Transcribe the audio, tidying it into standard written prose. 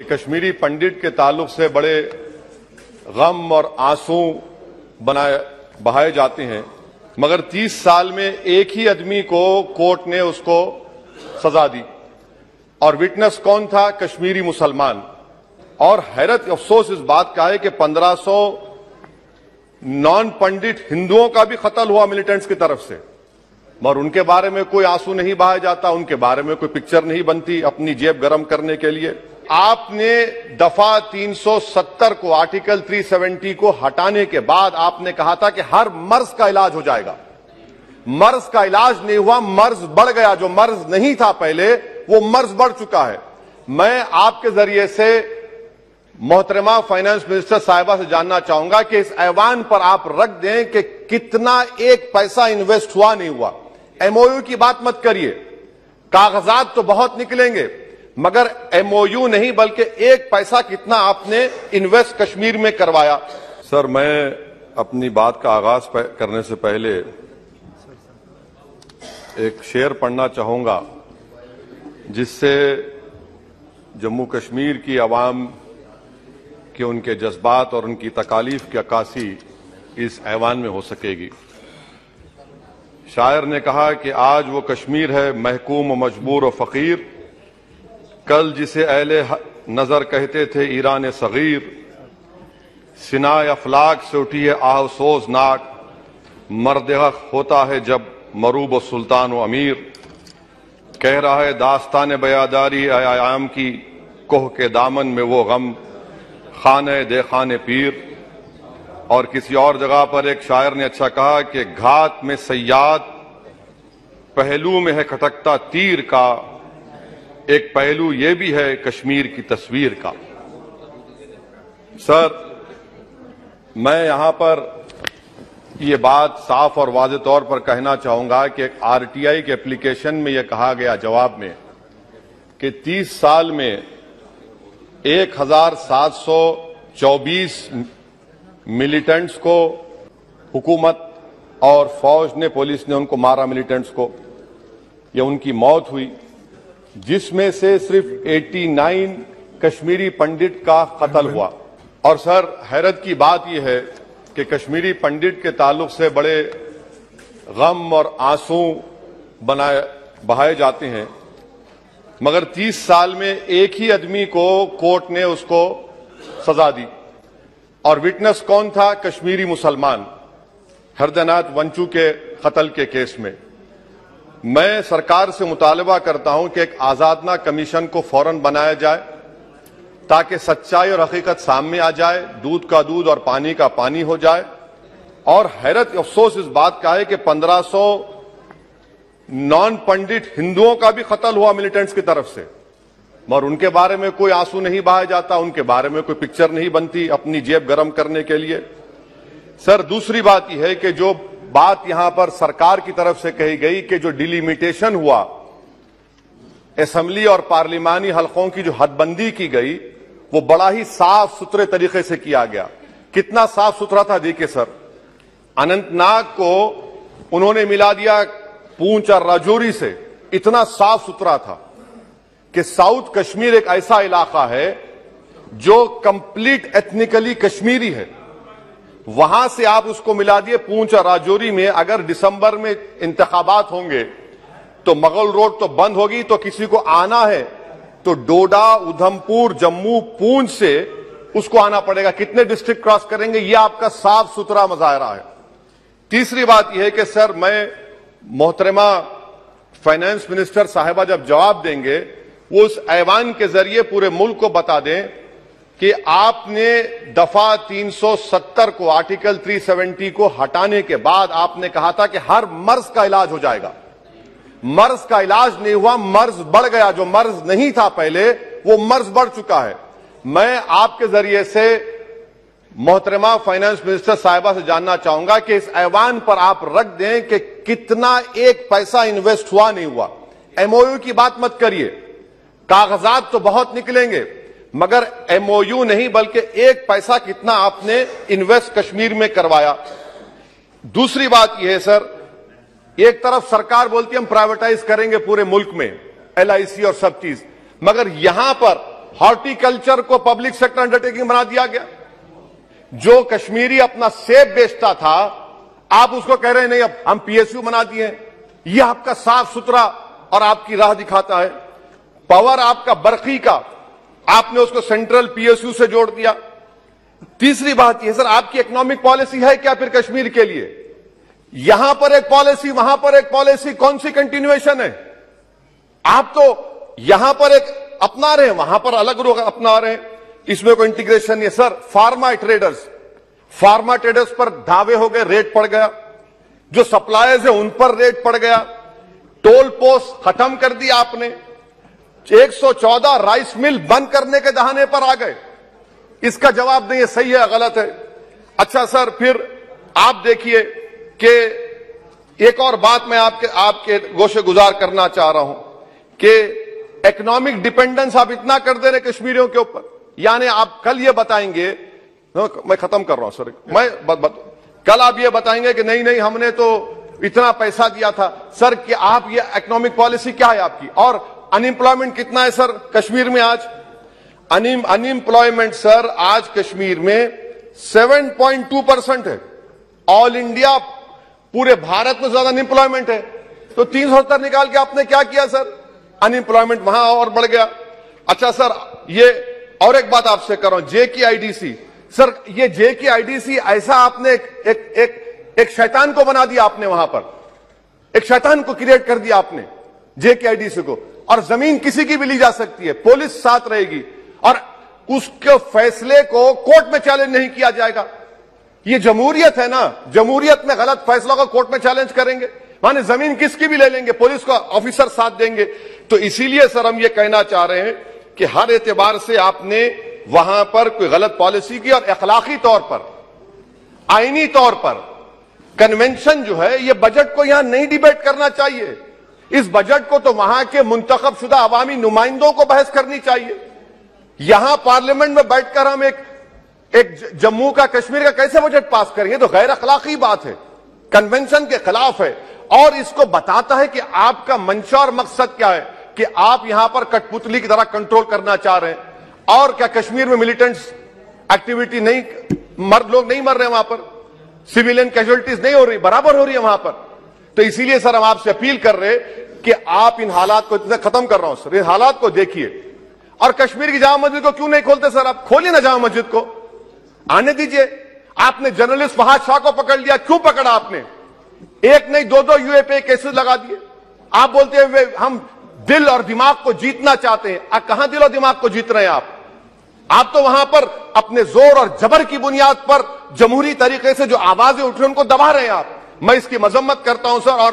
कश्मीरी पंडित के ताल्लुक से बड़े गम और आंसू बहाए जाते हैं, मगर 30 साल में एक ही आदमी को कोर्ट ने उसको सजा दी और विटनेस कौन था? कश्मीरी मुसलमान। और हैरत अफसोस इस बात का है कि 1500 नॉन पंडित हिंदुओं का भी कत्ल हुआ मिलिटेंट्स की तरफ से, मगर उनके बारे में कोई आंसू नहीं बहाया जाता, उनके बारे में कोई पिक्चर नहीं बनती अपनी जेब गर्म करने के लिए। आपने दफा 370 को, आर्टिकल 370 को हटाने के बाद आपने कहा था कि हर मर्ज का इलाज हो जाएगा। मर्ज का इलाज नहीं हुआ, मर्ज बढ़ गया। जो मर्ज नहीं था पहले वो मर्ज बढ़ चुका है। मैं आपके जरिए से मोहतरमा फाइनेंस मिनिस्टर साहिबा से जानना चाहूंगा कि इस ऐवान पर आप रख दें कि कितना एक पैसा इन्वेस्ट हुआ नहीं हुआ। एमओयू की बात मत करिए, कागजात तो बहुत निकलेंगे, मगर एमओयू नहीं बल्कि एक पैसा कितना आपने इन्वेस्ट कश्मीर में करवाया। सर, मैं अपनी बात का आगाज करने से पहले एक शेर पढ़ना चाहूंगा जिससे जम्मू कश्मीर की आवाम के उनके जज्बात और उनकी तकालीफ की अक्कासी इस ऐवान में हो सकेगी। शायर ने कहा कि आज वो कश्मीर है महकूम मजबूर और फकीर, कल जिसे अहले नजर कहते थे ईरान सगीर, सिनाए अफलाक से उठी है आहसोजनाक, मर्द हक होता है जब मरूब सुल्तान व अमीर, कह रहा है दास्तान बयादारी आयाम की, कोह के दामन में वो गम खाने दे खाने पीर। और किसी और जगह पर एक शायर ने अच्छा कहा कि घात में सयाद पहलू में है खटकता तीर का, एक पहलू ये भी है कश्मीर की तस्वीर का। सर, मैं यहां पर ये बात साफ और वाज़ेह तौर पर कहना चाहूंगा कि आरटीआई के एप्लीकेशन में यह कहा गया जवाब में कि 30 साल में 1724 मिलिटेंट्स को हुकूमत और फौज ने, पुलिस ने उनको मारा, मिलिटेंट्स को, या उनकी मौत हुई, जिसमें से सिर्फ 89 कश्मीरी पंडित का कत्ल हुआ। और सर, हैरत की बात यह है कि कश्मीरी पंडित के ताल्लुक से बड़े गम और आंसू बहाए जाते हैं, मगर 30 साल में एक ही आदमी को कोर्ट ने उसको सजा दी और विटनेस कौन था? कश्मीरी मुसलमान, हरदनाथ वंचू के कत्ल के केस में। मैं सरकार से मुतालबा करता हूं कि एक आजादना कमीशन को फौरन बनाया जाए ताकि सच्चाई और हकीकत सामने आ जाए, दूध का दूध और पानी का पानी हो जाए। और हैरत अफसोस इस बात का है कि 1500 नॉन पंडित हिंदुओं का भी कत्ल हुआ मिलिटेंट्स की तरफ से, मगर उनके बारे में कोई आंसू नहीं बहाया जाता, उनके बारे में कोई पिक्चर नहीं बनती अपनी जेब गर्म करने के लिए। सर, दूसरी बात यह है कि जो बात यहां पर सरकार की तरफ से कही गई कि जो डिलिमिटेशन हुआ, असेंबली और पार्लिमानी हलकों की जो हदबंदी की गई, वो बड़ा ही साफ सुथरे तरीके से किया गया। कितना साफ सुथरा था देखिए सर, अनंतनाग को उन्होंने मिला दिया पूंछ और राजौरी से, इतना साफ सुथरा था कि साउथ कश्मीर एक ऐसा इलाका है जो कंप्लीट एथनिकली कश्मीरी है, वहां से आप उसको मिला दिए पूंछ और राजौरी में। अगर दिसंबर में इंतखाबात होंगे तो मुगल रोड तो बंद होगी, तो किसी को आना है तो डोडा, उधमपुर, जम्मू, पूंछ से उसको आना पड़ेगा। कितने डिस्ट्रिक्ट क्रॉस करेंगे? यह आपका साफ सुथरा मुजाहरा है। तीसरी बात यह है कि सर, मैं मोहतरमा फाइनेंस मिनिस्टर साहिबा जब जवाब देंगे, वो उस ऐवान के जरिए पूरे मुल्क को बता दें कि आपने दफा 370 को, आर्टिकल 370 को हटाने के बाद आपने कहा था कि हर मर्ज का इलाज हो जाएगा। मर्ज का इलाज नहीं हुआ, मर्ज बढ़ गया। जो मर्ज नहीं था पहले वो मर्ज बढ़ चुका है। मैं आपके जरिए से मोहतरमा फाइनेंस मिनिस्टर साहिबा से जानना चाहूंगा कि इस ऐवान पर आप रख दें कि कितना एक पैसा इन्वेस्ट हुआ नहीं हुआ। एमओयू की बात मत करिए, कागजात तो बहुत निकलेंगे, मगर एमओयू नहीं बल्कि एक पैसा कितना आपने इन्वेस्ट कश्मीर में करवाया। दूसरी बात यह है सर, एक तरफ सरकार बोलती है हम प्राइवेटाइज करेंगे पूरे मुल्क में, एलआईसी और सब चीज, मगर यहां पर हॉर्टिकल्चर को पब्लिक सेक्टर अंडरटेकिंग बना दिया गया। जो कश्मीरी अपना सेब बेचता था, आप उसको कह रहे हैं नहीं, अब हम पीएसयू बना दिए हैं। यह आपका साफ सुथरा और आपकी राह दिखाता है। पावर आपका बरकी का, आपने उसको सेंट्रल पीएसयू से जोड़ दिया। तीसरी बात यह सर, आपकी इकोनॉमिक पॉलिसी है क्या फिर कश्मीर के लिए? यहां पर एक पॉलिसी, वहां पर एक पॉलिसी, कौन सी कंटिन्यूएशन है? आप तो यहां पर एक अपना रहे हैं, वहां पर अलग लोग अपना रहे हैं। इसमें कोई इंटीग्रेशन नहीं है सर। फार्मा ट्रेडर्स पर दावे हो गए, रेट पड़ गया। जो सप्लायर्स है उन पर रेट पड़ गया। टोल पोस्ट खत्म कर दिया आपने। 114 राइस मिल बंद करने के दहाने पर आ गए। इसका जवाब नहीं है सही है गलत है। अच्छा सर, फिर आप देखिए कि एक और बात मैं आपके गोशे गुजार करना चाह रहा हूं कि इकोनॉमिक डिपेंडेंस आप इतना कर दे रहे कश्मीरियों के ऊपर। यानी आप कल ये बताएंगे, मैं खत्म कर रहा हूं सर, कल आप ये बताएंगे कि नहीं हमने तो इतना पैसा दिया था। सर कि आप ये इकोनॉमिक पॉलिसी क्या है आपकी? और अनएम्प्लॉयमेंट कितना है सर कश्मीर में आज? अनएम्प्लॉयमेंट सर आज कश्मीर में 7.2% है। ऑल इंडिया पूरे भारत में ज्यादा अनएम्प्लॉयमेंट है। तो 370 निकाल के आपने क्या किया सर? अनएम्प्लॉयमेंट वहां और बढ़ गया। अच्छा सर, ये और एक बात आपसे कर रहा हूं, JKIDC सर, ये JKIDC ऐसा आपने एक शैतान को बना दिया आपने वहां पर, एक शैतान को क्रिएट कर दिया आपने JKIDC को। और जमीन किसी की भी ली जा सकती है, पुलिस साथ रहेगी और उसके फैसले को कोर्ट में चैलेंज नहीं किया जाएगा। ये जमहूरियत है ना, जमहूरियत में गलत फैसलों को कोर्ट में चैलेंज करेंगे, माने जमीन किसकी भी ले लेंगे, पुलिस का ऑफिसर साथ देंगे। तो इसीलिए सर हम ये कहना चाह रहे हैं कि हर एतबार से आपने वहां पर कोई गलत पॉलिसी की और अखलाकी तौर पर, आईनी तौर पर कन्वेंशन जो है, ये बजट को यहां नहीं डिबेट करना चाहिए। इस बजट को तो वहां के मुंतखब शुदा अवामी नुमाइंदों को बहस करनी चाहिए। यहां पार्लियामेंट में बैठकर हम एक जम्मू का कश्मीर का कैसे बजट पास करेंगे? तो गैर अखलाकी बात है, कन्वेंशन के खिलाफ है। और इसको बताता है कि आपका मंशा और मकसद क्या है, कि आप यहां पर कठपुतली की तरह कंट्रोल करना चाह रहे हैं। और क्या कश्मीर में मिलिटेंट्स एक्टिविटी नहीं, लोग नहीं मर रहे वहां पर, सिविलियन कैजुअलिटीज नहीं हो रही, बराबर हो रही है वहां पर। तो इसीलिए सर हम आपसे अपील कर रहे कि आप इन हालात को, इतना खत्म कर रहा हूं सर, इन हालात को देखिए। और कश्मीर की जामा मस्जिद को क्यों नहीं खोलते सर? आप खोलिए ना जामा मस्जिद को, आने दीजिए। आपने जर्नलिस्ट फहाद शाह को पकड़ लिया, क्यों पकड़ा आपने? एक नहीं दो यूएपीए केसेस लगा दिए। आप बोलते हैं हम दिल और दिमाग को जीतना चाहते हैं। कहां दिल और दिमाग को जीत रहे हैं आप तो वहां पर अपने जोर और जबर की बुनियाद पर जमहूरी तरीके से जो आवाजें उठ रही हैं उनको दबा रहे हैं आप। मैं इसकी मजम्मत करता हूं सर। और